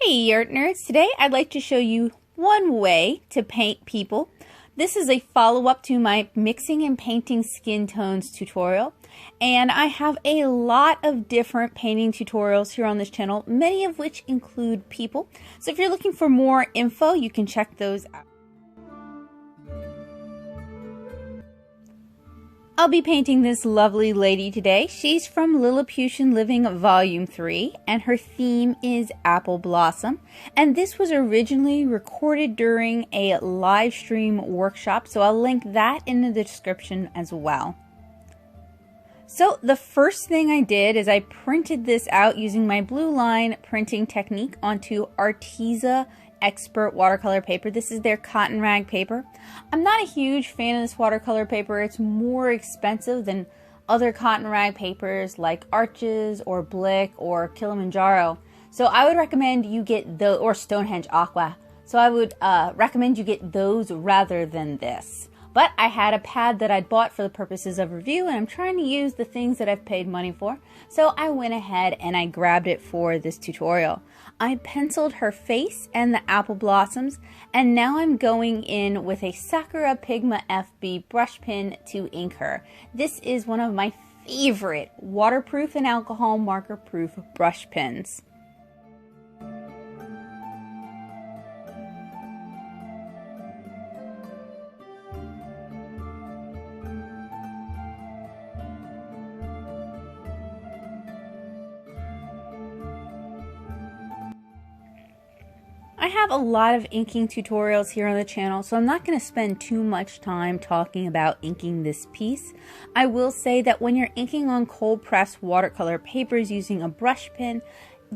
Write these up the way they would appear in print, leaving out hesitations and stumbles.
Hey Artnerds, today I'd like to show you one way to paint people. This is a follow-up to my mixing and painting skin tones tutorial, and I have a lot of different painting tutorials here on this channel, many of which include people. So if you're looking for more info, you can check those out. I'll be painting this lovely lady today. She's from Lilliputian Living Volume 3, and her theme is Apple Blossom. And this was originally recorded during a live stream workshop, so I'll link that in the description as well. So the first thing I did is I printed this out using my blue line printing technique onto Artesia Expert watercolor paper. This is their cotton rag paper. I'm not a huge fan of this watercolor paper. It's more expensive than other cotton rag papers like Arches or Blick or Kilimanjaro. So I would recommend you get those, or Stonehenge Aqua. So I would recommend you get those rather than this. But I had a pad that I'd bought for the purposes of review, and I'm trying to use the things that I've paid money for. So I went ahead and I grabbed it for this tutorial. I penciled her face and the apple blossoms, and now I'm going in with a Sakura Pigma FB brush pen to ink her. This is one of my favorite waterproof and alcohol marker proof brush pens. I have a lot of inking tutorials here on the channel, so I'm not going to spend too much time talking about inking this piece. I will say that when you're inking on cold pressed watercolor papers using a brush pen,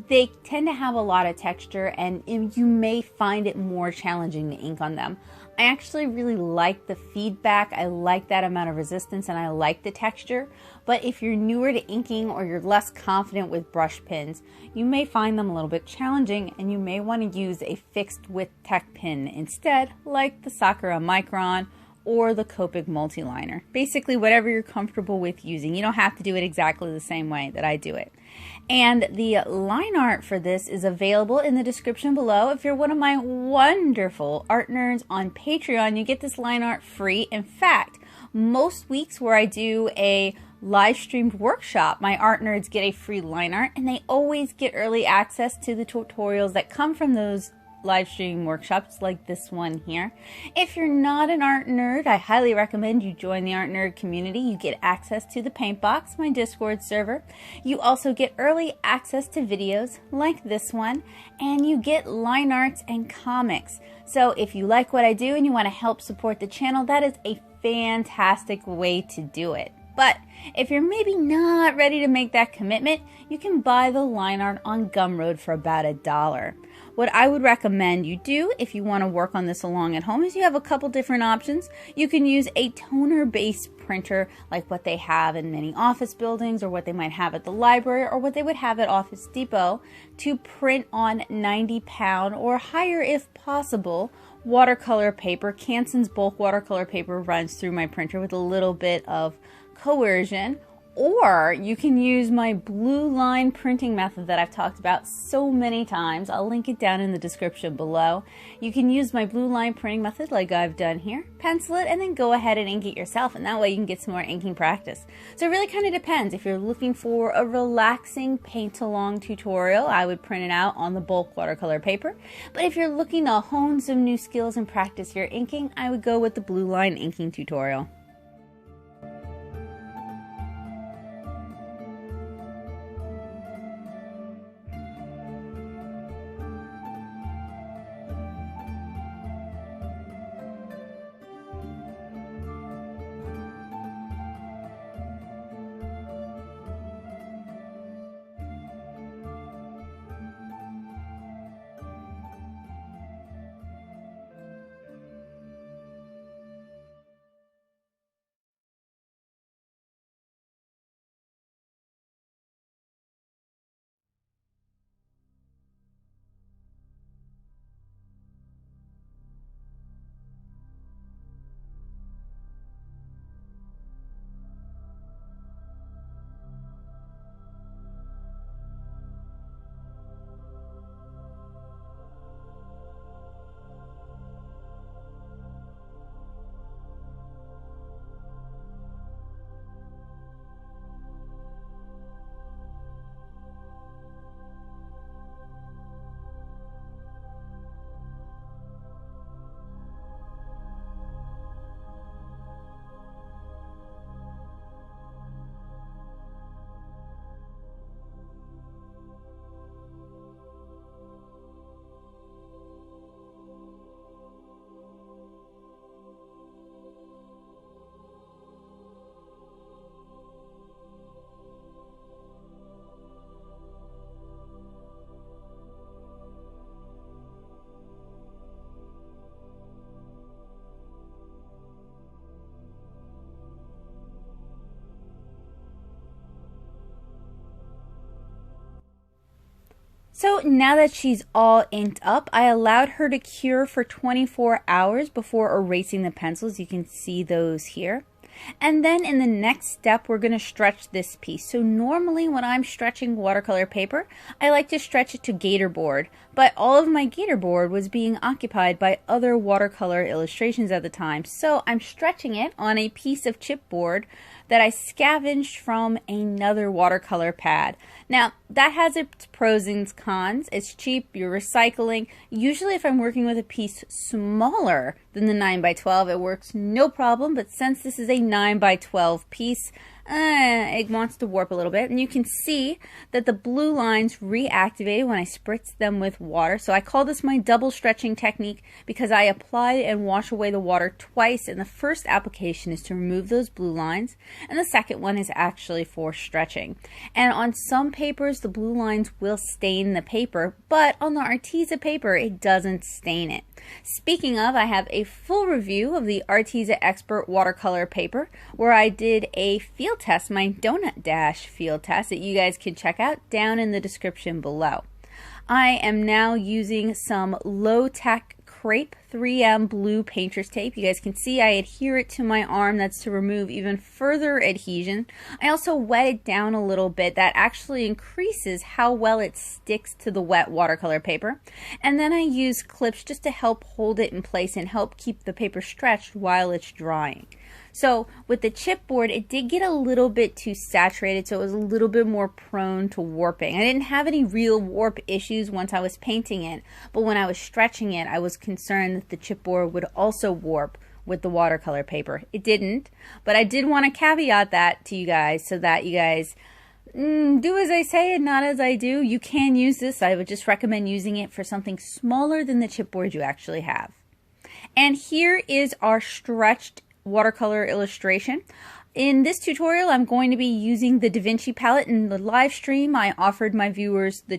they tend to have a lot of texture, and you may find it more challenging to ink on them. I actually really like the feedback. I like that amount of resistance, and I like the texture. But if you're newer to inking or you're less confident with brush pens, you may find them a little bit challenging, and you may want to use a fixed width tech pen instead, like the Sakura Micron or the Copic Multiliner. Basically, whatever you're comfortable with using. You don't have to do it exactly the same way that I do it. And the line art for this is available in the description below. If you're one of my wonderful art nerds on Patreon, you get this line art free. In fact, most weeks where I do a live streamed workshop, my art nerds get a free line art, and they always get early access to the tutorials that come from those live stream workshops like this one here. If you're not an art nerd, I highly recommend you join the art nerd community. You get access to the paint box, my Discord server. You also get early access to videos like this one, and you get line arts and comics. So if you like what I do and you want to help support the channel, that is a fantastic way to do it. But if you're maybe not ready to make that commitment, you can buy the line art on Gumroad for about $1. What I would recommend you do if you want to work on this along at home is you have a couple different options. You can use a toner-based printer like what they have in many office buildings, or what they might have at the library, or what they would have at Office Depot, to print on 90-pound or higher if possible watercolor paper. Canson's bulk watercolor paper runs through my printer with a little bit of coercion. Or you can use my blue line printing method that I've talked about so many times. I'll link it down in the description below. You can use my blue line printing method like I've done here, pencil it, and then go ahead and ink it yourself, and that way you can get some more inking practice. So it really kind of depends. If you're looking for a relaxing paint along tutorial, I would print it out on the bulk watercolor paper. But if you're looking to hone some new skills and practice your inking, I would go with the blue line inking tutorial. So now that she's all inked up, I allowed her to cure for 24 hours before erasing the pencils. You can see those here. And then in the next step, we're going to stretch this piece. So normally when I'm stretching watercolor paper, I like to stretch it to gator board, but all of my gator board was being occupied by other watercolor illustrations at the time. So I'm stretching it on a piece of chipboard that I scavenged from another watercolor pad. Now, that has its pros and cons. It's cheap, you're recycling. Usually if I'm working with a piece smaller than the 9x12, it works no problem, but since this is a 9x12 piece, it wants to warp a little bit. And you can see that the blue lines reactivated when I spritzed them with water. So I call this my double stretching technique because I apply and wash away the water twice. And the first application is to remove those blue lines. And the second one is actually for stretching. And on some papers, the blue lines will stain the paper, but on the Artesia paper, it doesn't stain it. Speaking of, I have a full review of the Artesia Expert watercolor paper where I did a field test, my donut dash field test that you guys can check out down in the description below. I am now using some low-tech crepe 3M blue painter's tape. You guys can see I adhere it to my arm. That's to remove even further adhesion. I also wet it down a little bit. That actually increases how well it sticks to the wet watercolor paper. And then I use clips just to help hold it in place and help keep the paper stretched while it's drying. So with the chipboard, it did get a little bit too saturated, so it was a little bit more prone to warping. I didn't have any real warp issues once I was painting it, but when I was stretching it, I was concerned that the chipboard would also warp with the watercolor paper. It didn't, but I did want to caveat that to you guys so that you guys do as I say and not as I do. You can use this. I would just recommend using it for something smaller than the chipboard you actually have. And here is our stretched watercolor illustration. In this tutorial, I'm going to be using the Da Vinci palette. In the live stream, I offered my viewers the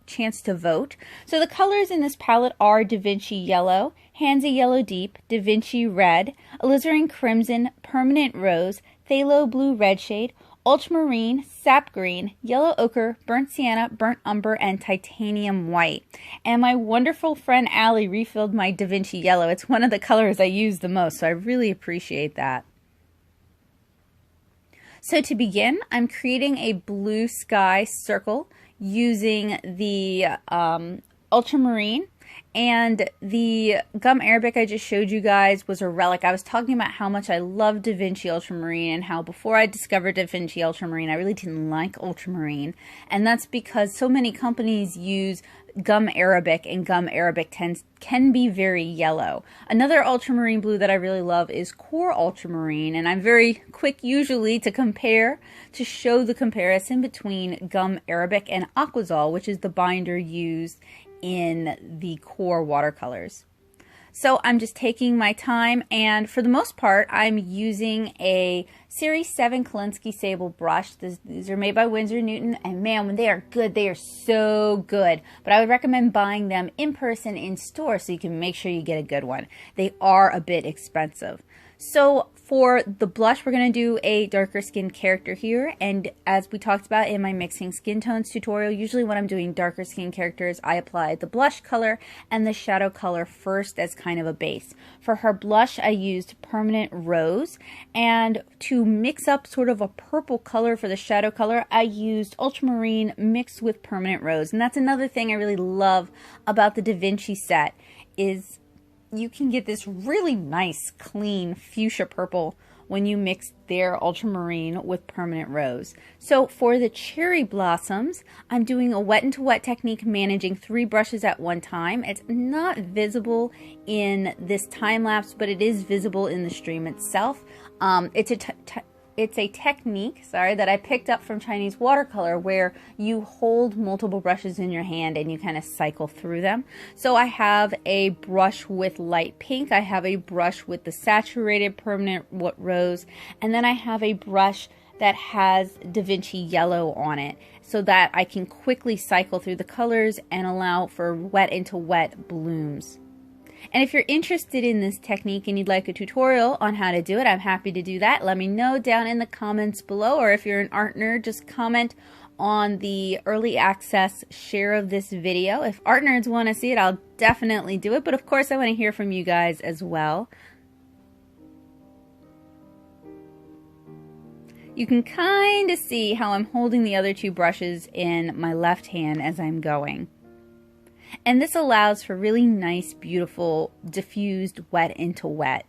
chance to vote. So the colors in this palette are Da Vinci Yellow, Hansa Yellow Deep, Da Vinci Red, Alizarin Crimson, Permanent Rose, Phthalo Blue Red Shade, ultramarine, sap green, yellow ochre, burnt sienna, burnt umber, and titanium white. And my wonderful friend Allie refilled my Da Vinci yellow. It's one of the colors I use the most, so I really appreciate that. So to begin, I'm creating a blue sky circle using the ultramarine. And the gum arabic I just showed you guys was a relic. I was talking about how much I love Da Vinci ultramarine and how before I discovered Da Vinci ultramarine, I really didn't like ultramarine. And that's because so many companies use gum arabic, and gum arabic can be very yellow. Another ultramarine blue that I really love is core ultramarine, and I'm very quick usually to compare, to show the comparison between gum arabic and aquazol, which is the binder used in the core watercolors. So I'm just taking my time, and for the most part I'm using a Series 7 Kolinsky sable brush. These are made by Winsor & Newton, and man, when they are good, they are so good. But I would recommend buying them in person in store so you can make sure you get a good one. They are a bit expensive. So for the blush, we're going to do a darker skinned character here, and as we talked about in my mixing skin tones tutorial, usually when I'm doing darker skin characters, I apply the blush color and the shadow color first as kind of a base. For her blush, I used Permanent Rose, and to mix up sort of a purple color for the shadow color, I used ultramarine mixed with Permanent Rose. And that's another thing I really love about the Da Vinci set is you can get this really nice, clean fuchsia purple when you mix their ultramarine with Permanent Rose. So for the cherry blossoms, I'm doing a wet into wet technique, managing 3 brushes at one time. It's not visible in this time lapse, but it is visible in the stream itself. It's a technique, that I picked up from Chinese watercolor where you hold multiple brushes in your hand and you kind of cycle through them. So I have a brush with light pink, I have a brush with the saturated Permanent Rose, and then I have a brush that has Da Vinci yellow on it so that I can quickly cycle through the colors and allow for wet into wet blooms. And if you're interested in this technique and you'd like a tutorial on how to do it, I'm happy to do that. Let me know down in the comments below, or if you're an art nerd, just comment on the early access share of this video. If Artnerds want to see it, I'll definitely do it, but of course I want to hear from you guys as well. You can kind of see how I'm holding the other two brushes in my left hand as I'm going. And this allows for really nice, beautiful, diffused wet into wet.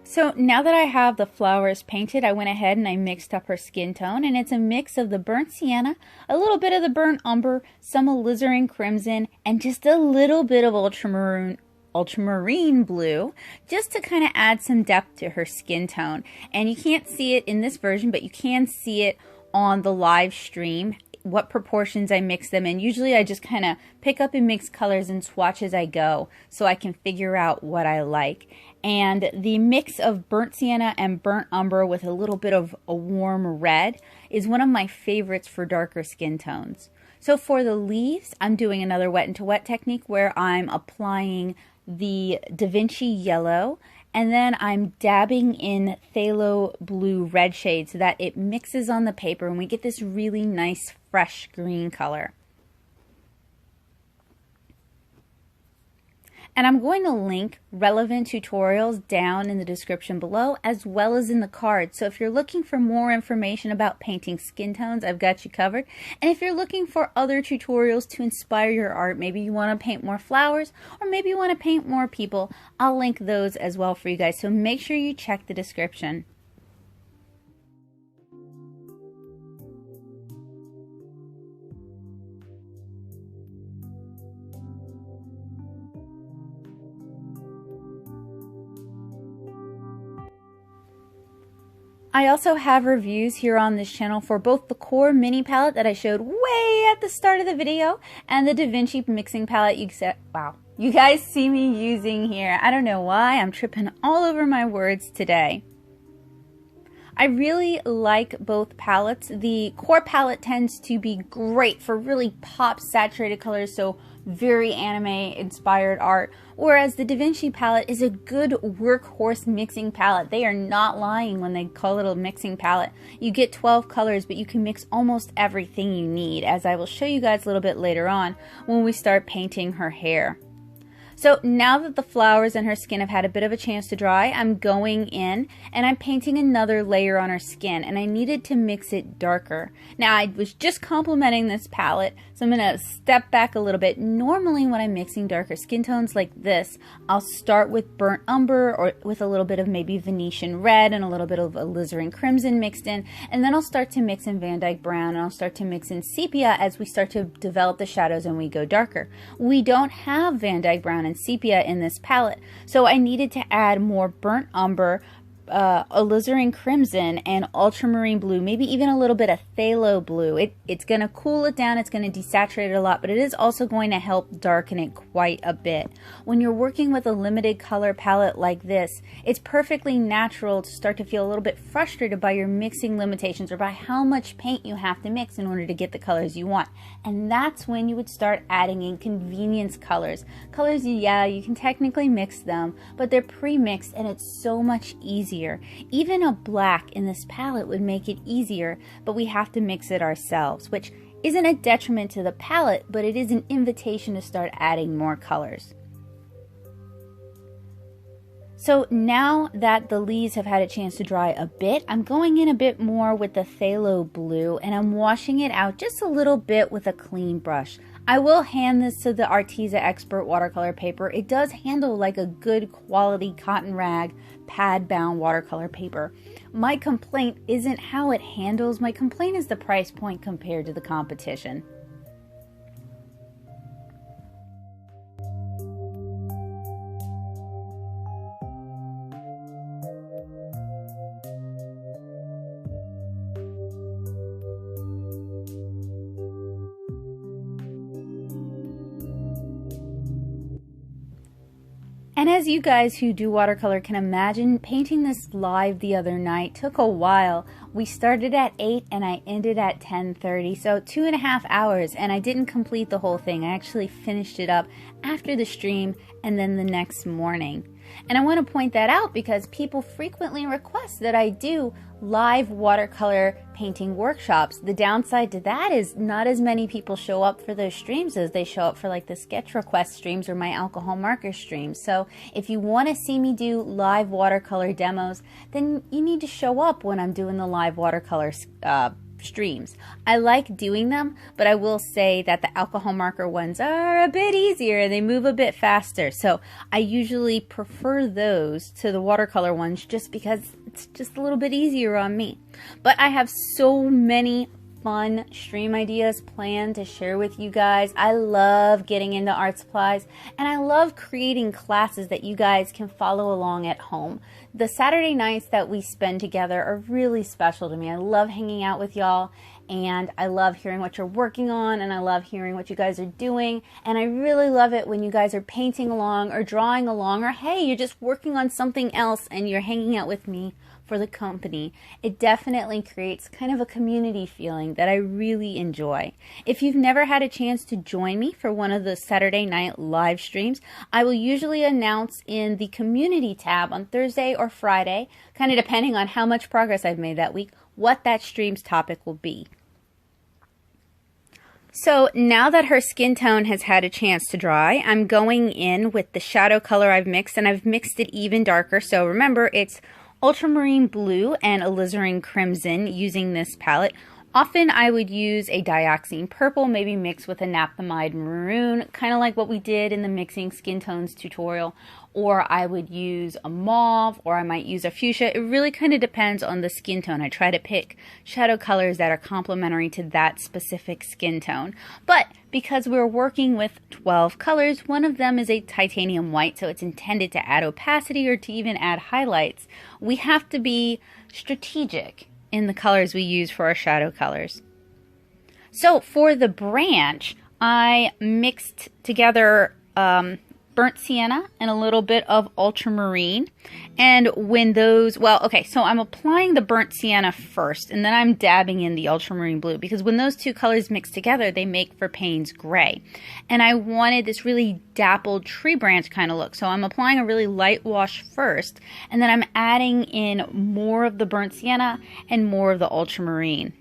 So now that I have the flowers painted, I went ahead and I mixed up her skin tone, and it's a mix of the burnt sienna, a little bit of the burnt umber, some alizarin crimson, and just a little bit of ultramarine blue, just to kind of add some depth to her skin tone. And you can't see it in this version, but you can see it on the live stream, what proportions I mix them in. Usually I just kind of pick up and mix colors and swatch as I go so I can figure out what I like. And the mix of burnt sienna and burnt umber with a little bit of a warm red is one of my favorites for darker skin tones. So for the leaves, I'm doing another wet into wet technique where I'm applying the Da Vinci yellow, and then I'm dabbing in phthalo blue red shade so that it mixes on the paper and we get this really nice fresh green color. And I'm going to link relevant tutorials down in the description below as well as in the card. So if you're looking for more information about painting skin tones, I've got you covered. And if you're looking for other tutorials to inspire your art, maybe you want to paint more flowers or maybe you want to paint more people, I'll link those as well for you guys. So make sure you check the description. I also have reviews here on this channel for both the core mini palette that I showed way at the start of the video and the Da Vinci mixing palette you guys see me using here. I don't know why, I'm tripping all over my words today. I really like both palettes. The core palette tends to be great for really pop saturated colors, so very anime inspired art, whereas the Da Vinci palette is a good workhorse mixing palette. They are not lying when they call it a mixing palette. You get 12 colors, but you can mix almost everything you need, as I will show you guys a little bit later on when we start painting her hair. So now that the flowers and her skin have had a bit of a chance to dry, I'm going in and I'm painting another layer on her skin, and I needed to mix it darker. Now I was just complimenting this palette, so I'm going to step back a little bit. Normally when I'm mixing darker skin tones like this, I'll start with burnt umber or with a little bit of maybe Venetian red and a little bit of alizarin crimson mixed in, and then I'll start to mix in Van Dyke brown, and I'll start to mix in sepia as we start to develop the shadows and we go darker. We don't have Van Dyke brown and sepia in this palette, so I needed to add more burnt umber, alizarin crimson, and ultramarine blue, maybe even a little bit of phthalo blue. It's going to cool it down, it's going to desaturate it a lot, but it is also going to help darken it quite a bit. When you're working with a limited color palette like this, it's perfectly natural to start to feel a little bit frustrated by your mixing limitations or by how much paint you have to mix in order to get the colors you want. And that's when you would start adding in convenience colors. Colors, yeah, you can technically mix them, but they're pre-mixed and it's so much easier. Even a black in this palette would make it easier, but we have to mix it ourselves, which isn't a detriment to the palette, but it is an invitation to start adding more colors. So now that the leaves have had a chance to dry a bit, I'm going in a bit more with the phthalo blue, and I'm washing it out just a little bit with a clean brush. I will hand this to the Artesia Expert watercolor paper. It does handle like a good quality cotton rag pad bound watercolor paper. My complaint isn't how it handles, my complaint is the price point compared to the competition. And as you guys who do watercolor can imagine, painting this live the other night took a while. We started at 8 and I ended at 10:30, so 2.5 hours, and I didn't complete the whole thing. I actually finished it up after the stream and then the next morning. And I want to point that out because people frequently request that I do live watercolor painting workshops. The downside to that is not as many people show up for those streams as they show up for like the sketch request streams or my alcohol marker streams. So if you want to see me do live watercolor demos, then you need to show up when I'm doing the live watercolor streams. I like doing them, but I will say that the alcohol marker ones are a bit easier. They move a bit faster. So I usually prefer those to the watercolor ones just because it's just a little bit easier on me. But I have so many fun stream ideas planned to share with you guys. I love getting into art supplies, and I love creating classes that you guys can follow along at home. The Saturday nights that we spend together are really special to me. I love hanging out with y'all, and I love hearing what you're working on, and I love hearing what you guys are doing, and I really love it when you guys are painting along or drawing along, or hey, you're just working on something else and you're hanging out with me for the company. It definitely creates kind of a community feeling that I really enjoy. If you've never had a chance to join me for one of the Saturday night live streams, I will usually announce in the community tab on Thursday or Friday, kind of depending on how much progress I've made that week, what that stream's topic will be. So now that her skin tone has had a chance to dry, I'm going in with the shadow color I've mixed, and I've mixed it even darker. So remember, it's ultramarine blue and alizarin crimson using this palette. Often I would use a dioxine purple, maybe mixed with a naphthalide maroon, kind of like what we did in the mixing skin tones tutorial, or I would use a mauve, or I might use a fuchsia. It really kind of depends on the skin tone. I try to pick shadow colors that are complementary to that specific skin tone. But because we're working with 12 colors, one of them is a titanium white, so it's intended to add opacity or to even add highlights. We have to be strategic in the colors we use for our shadow colors. So for the branch, I mixed together burnt sienna and a little bit of ultramarine. And when those, well, okay, so I'm applying the burnt sienna first, and then I'm dabbing in the ultramarine blue, because when those two colors mix together, they make for Payne's gray. And I wanted this really dappled tree branch kind of look, so I'm applying a really light wash first, and then I'm adding in more of the burnt sienna and more of the ultramarine.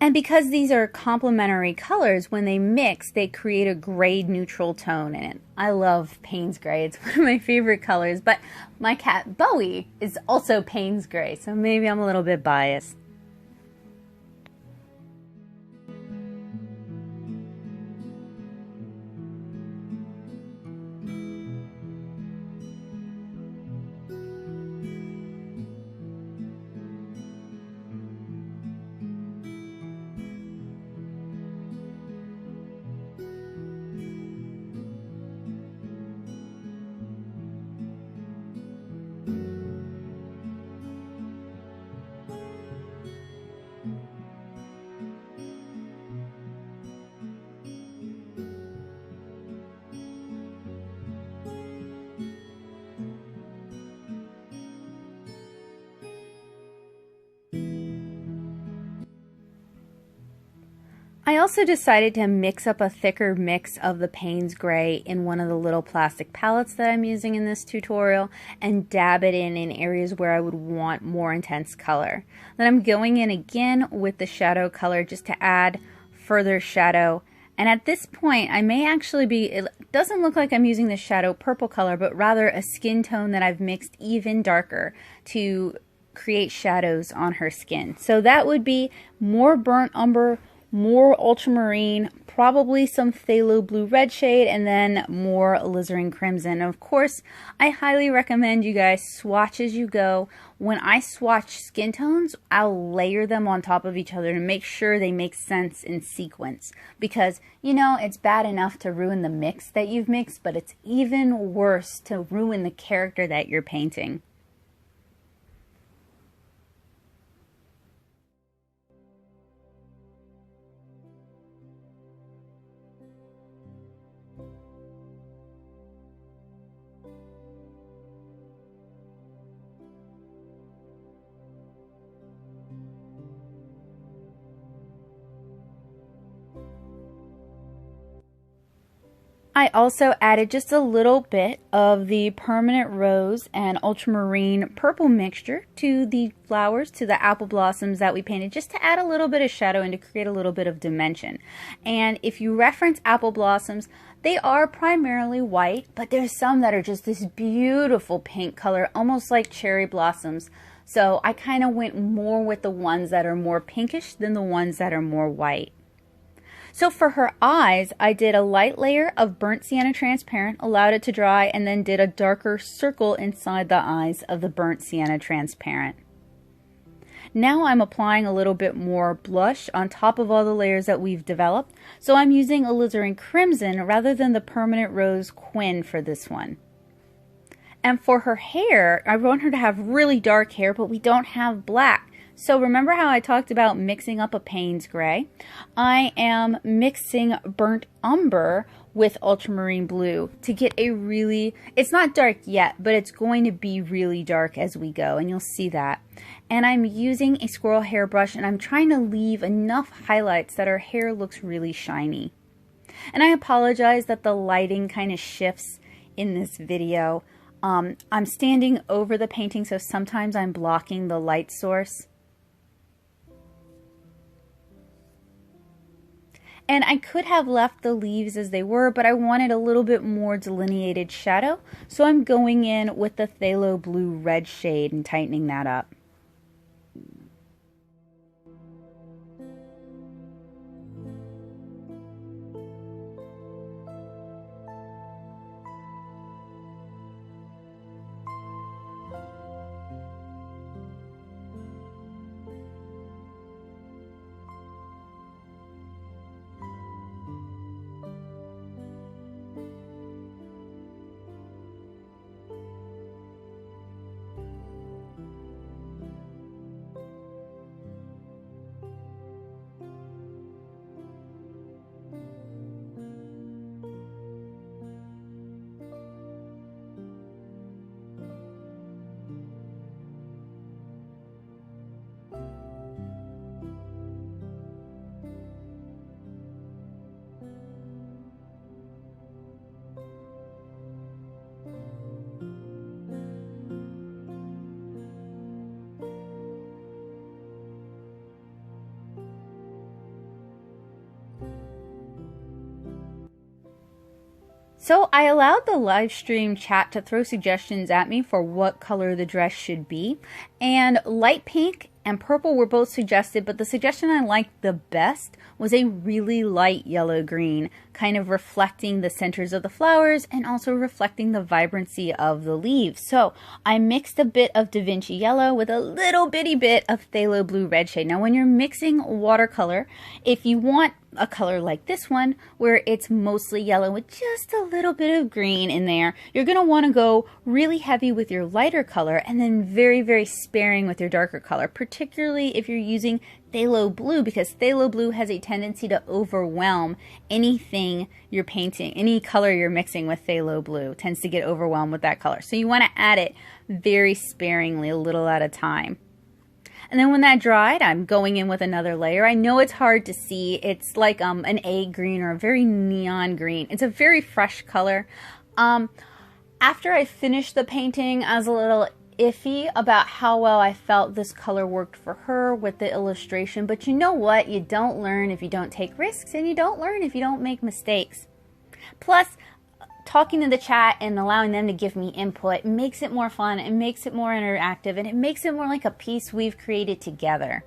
And because these are complementary colors, when they mix, they create a grade neutral tone in it. I love Payne's gray. It's one of my favorite colors, but my cat Bowie is also Payne's gray, so maybe I'm a little bit biased. I also decided to mix up a thicker mix of the Payne's gray in one of the little plastic palettes that I'm using in this tutorial and dab it in areas where I would want more intense color. Then I'm going in again with the shadow color just to add further shadow. And at this point, I may actually be, it doesn't look like I'm using the shadow purple color, but rather a skin tone that I've mixed even darker to create shadows on her skin. So that would be more burnt umber, more ultramarine, probably some phthalo blue red shade, and then more alizarin crimson. Of course, I highly recommend you guys swatch as you go. When I swatch skin tones, I'll layer them on top of each other to make sure they make sense in sequence. Because, you know, it's bad enough to ruin the mix that you've mixed, but it's even worse to ruin the character that you're painting. I also added just a little bit of the permanent rose and ultramarine purple mixture to the flowers, to the apple blossoms that we painted, just to add a little bit of shadow and to create a little bit of dimension. And if you reference apple blossoms, they are primarily white, but there's some that are just this beautiful pink color, almost like cherry blossoms. So I kind of went more with the ones that are more pinkish than the ones that are more white. So for her eyes, I did a light layer of burnt sienna transparent, allowed it to dry, and then did a darker circle inside the eyes of the burnt sienna transparent. Now I'm applying a little bit more blush on top of all the layers that we've developed. So I'm using alizarin crimson rather than the permanent rose quin for this one. And for her hair, I want her to have really dark hair, but we don't have black. So remember how I talked about mixing up a Payne's gray? I am mixing burnt umber with ultramarine blue to get a really, it's not dark yet, but it's going to be really dark as we go, and you'll see that. And I'm using a squirrel hairbrush, and I'm trying to leave enough highlights that her hair looks really shiny. And I apologize that the lighting kind of shifts in this video. I'm standing over the painting, so sometimes I'm blocking the light source. And I could have left the leaves as they were, but I wanted a little bit more delineated shadow. So I'm going in with the phthalo blue red shade and tightening that up. So I allowed the live stream chat to throw suggestions at me for what color the dress should be, and light pink and purple were both suggested, but the suggestion I liked the best was a really light yellow green, kind of reflecting the centers of the flowers and also reflecting the vibrancy of the leaves. So I mixed a bit of Da Vinci yellow with a little bitty bit of phthalo blue red shade. Now when you're mixing watercolor, if you want a color like this one where it's mostly yellow with just a little bit of green in there, you're going to want to go really heavy with your lighter color and then very, very sparing with your darker color, particularly if you're using phthalo blue, because phthalo blue has a tendency to overwhelm anything you're painting. Any color you're mixing with phthalo blue tends to get overwhelmed with that color. So you want to add it very sparingly, a little at a time. And then when that dried, I'm going in with another layer. I know it's hard to see. It's like an egg green or a very neon green. It's a very fresh color. After I finished the painting, I was a little iffy about how well I felt this color worked for her with the illustration. But you know what? You don't learn if you don't take risks, and you don't learn if you don't make mistakes. Plus, talking to the chat and allowing them to give me input makes it more fun, it makes it more interactive, and it makes it more like a piece we've created together.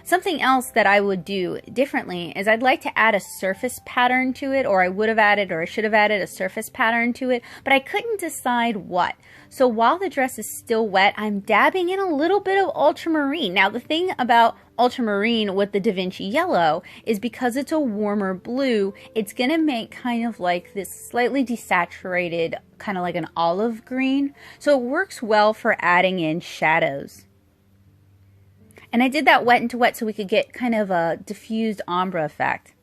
Something else that I would do differently is I'd like to add a surface pattern to it, or I would have added, or I should have added a surface pattern to it, but I couldn't decide what. So while the dress is still wet, I'm dabbing in a little bit of ultramarine. Now the thing about ultramarine with the Da Vinci yellow is because it's a warmer blue, it's going to make kind of like this slightly desaturated, kind of like an olive green. So it works well for adding in shadows. And I did that wet into wet so we could get kind of a diffused ombre effect.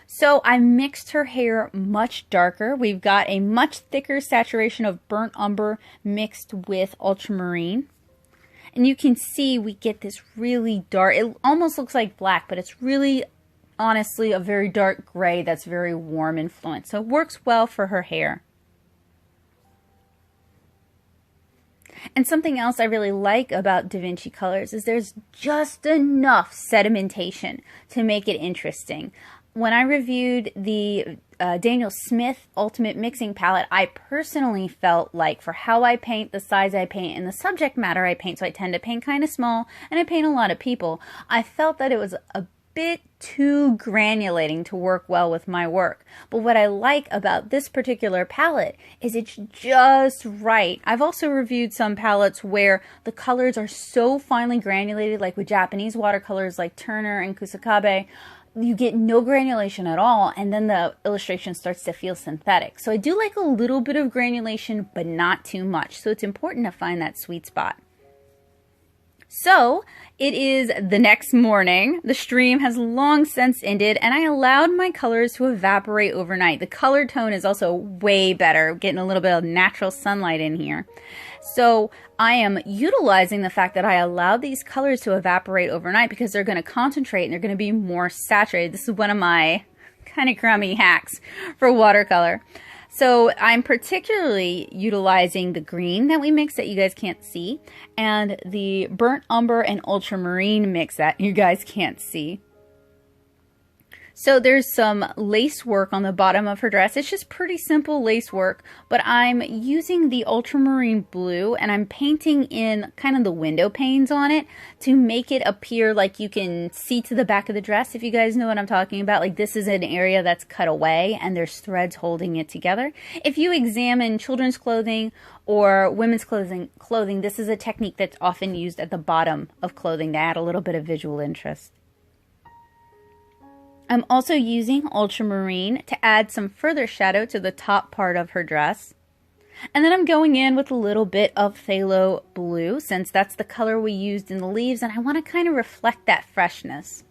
So I mixed her hair much darker. We've got a much thicker saturation of burnt umber mixed with ultramarine. And you can see we get this really dark, it almost looks like black, but it's really honestly a very dark gray that's very warm influence. So it works well for her hair. And something else I really like about Da Vinci colors is there's just enough sedimentation to make it interesting. When I reviewed the Daniel Smith Ultimate Mixing Palette, I personally felt like for how I paint, the size I paint, and the subject matter I paint, so I tend to paint kind of small, and I paint a lot of people, I felt that it was a bit too granulating to work well with my work. But what I like about this particular palette is it's just right. I've also reviewed some palettes where the colors are so finely granulated, like with Japanese watercolors like Turner and Kusakabe, you get no granulation at all, and then the illustration starts to feel synthetic. So I do like a little bit of granulation, but not too much. So it's important to find that sweet spot. So it is the next morning. The stream has long since ended, and I allowed my colors to evaporate overnight. The color tone is also way better, getting a little bit of natural sunlight in here. So I am utilizing the fact that I allowed these colors to evaporate overnight because they're going to concentrate and they're going to be more saturated. This is one of my kind of crummy hacks for watercolor. So I'm particularly utilizing the green that we mixed that you guys can't see, and the burnt umber and ultramarine mix that you guys can't see. So there's some lace work on the bottom of her dress. It's just pretty simple lace work, but I'm using the ultramarine blue and I'm painting in kind of the window panes on it to make it appear like you can see to the back of the dress, if you guys know what I'm talking about. Like this is an area that's cut away and there's threads holding it together. If you examine children's clothing or women's clothing, this is a technique that's often used at the bottom of clothing to add a little bit of visual interest. I'm also using ultramarine to add some further shadow to the top part of her dress. And then I'm going in with a little bit of phthalo blue, since that's the color we used in the leaves, and I want to kind of reflect that freshness.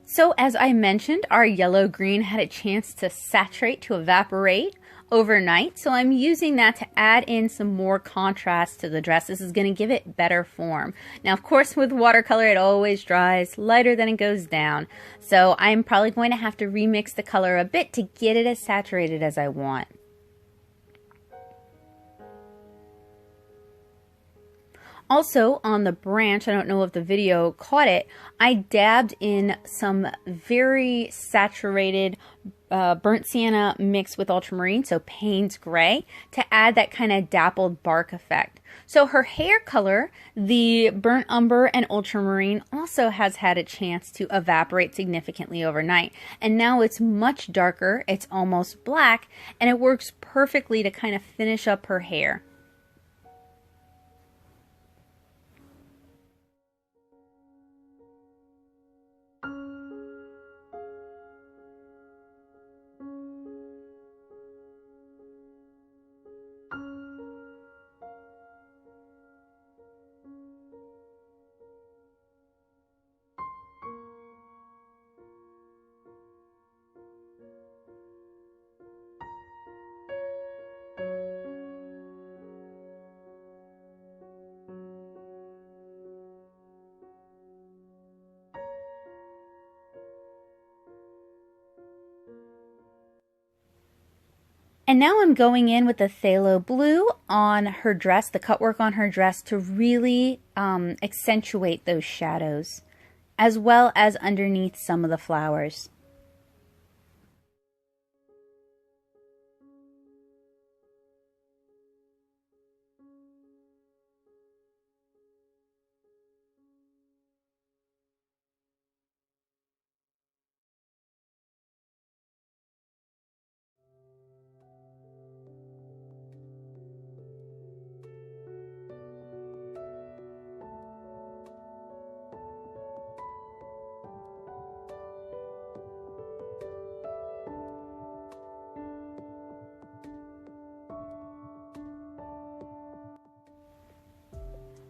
So as I mentioned, our yellow-green had a chance to saturate, to evaporate overnight. So I'm using that to add in some more contrast to the dress. This is going to give it better form. Now, of course, with watercolor, it always dries lighter than it goes down. So I'm probably going to have to remix the color a bit to get it as saturated as I want. Also, on the branch, I don't know if the video caught it, I dabbed in some very saturated burnt sienna mixed with ultramarine, so Payne's Gray, to add that kind of dappled bark effect. So her hair color, the burnt umber and ultramarine, also has had a chance to evaporate significantly overnight. And now it's much darker, it's almost black, and it works perfectly to kind of finish up her hair. And now I'm going in with the phthalo blue on her dress, the cutwork on her dress, to really accentuate those shadows, as well as underneath some of the flowers.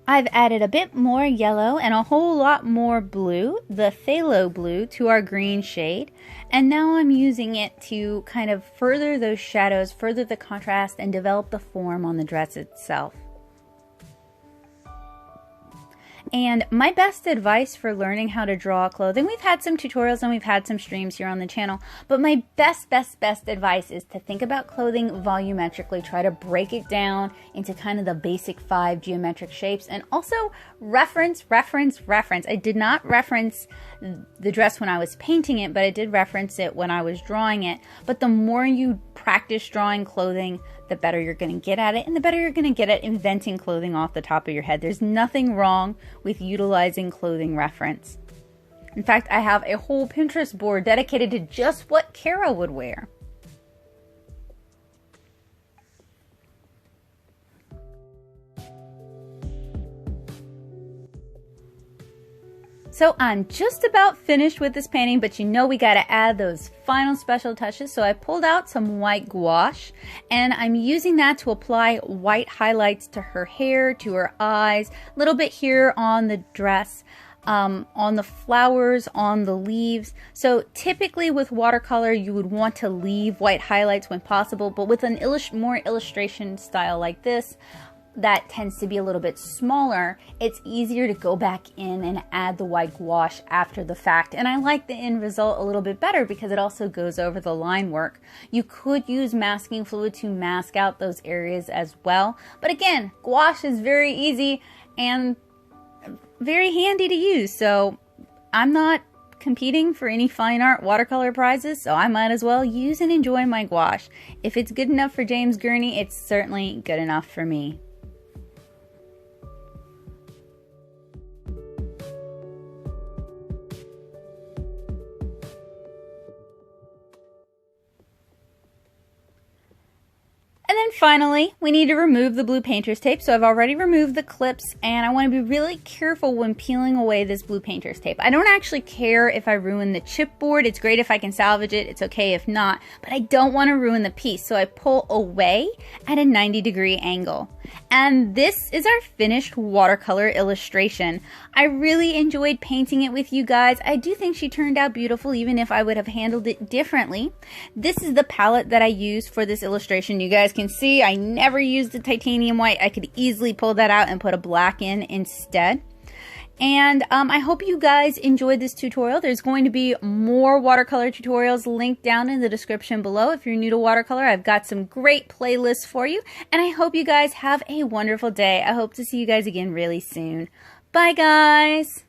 I've added a bit more yellow and a whole lot more blue, the phthalo blue, to our green shade. And now I'm using it to kind of further those shadows, further the contrast, and develop the form on the dress itself. And my best advice for learning how to draw clothing, we've had some tutorials and we've had some streams here on the channel, but my best advice is to think about clothing volumetrically. Try to break it down into kind of the basic 5 geometric shapes, and also reference. I did not reference the dress when I was painting it, but I did reference it when I was drawing it. But the more you practice drawing clothing, the better you're going to get at it, and the better you're going to get at inventing clothing off the top of your head. There's nothing wrong with utilizing clothing reference. In fact, I have a whole Pinterest board dedicated to just what Kara would wear. So I'm just about finished with this painting, but you know we got to add those final special touches. So I pulled out some white gouache, and I'm using that to apply white highlights to her hair, to her eyes, a little bit here on the dress, on the flowers, on the leaves. So typically with watercolor, you would want to leave white highlights when possible, but with an more illustration style like this, that tends to be a little bit smaller, it's easier to go back in and add the white gouache after the fact. And I like the end result a little bit better because it also goes over the line work. You could use masking fluid to mask out those areas as well. But again, gouache is very easy and very handy to use. So I'm not competing for any fine art watercolor prizes, so I might as well use and enjoy my gouache. If it's good enough for James Gurney, it's certainly good enough for me. And then finally, we need to remove the blue painter's tape. So I've already removed the clips, and I want to be really careful when peeling away this blue painter's tape. I don't actually care if I ruin the chipboard. It's great if I can salvage it. It's okay if not, but I don't want to ruin the piece. So I pull away at a 90-degree angle. And this is our finished watercolor illustration. I really enjoyed painting it with you guys. I do think she turned out beautiful, even if I would have handled it differently. This is the palette that I used for this illustration. You guys can see I never used the titanium white. I could easily pull that out and put a black in instead. And I hope you guys enjoyed this tutorial. There's going to be more watercolor tutorials linked down in the description below. If you're new to watercolor, I've got some great playlists for you. And I hope you guys have a wonderful day. I hope to see you guys again really soon. Bye, guys!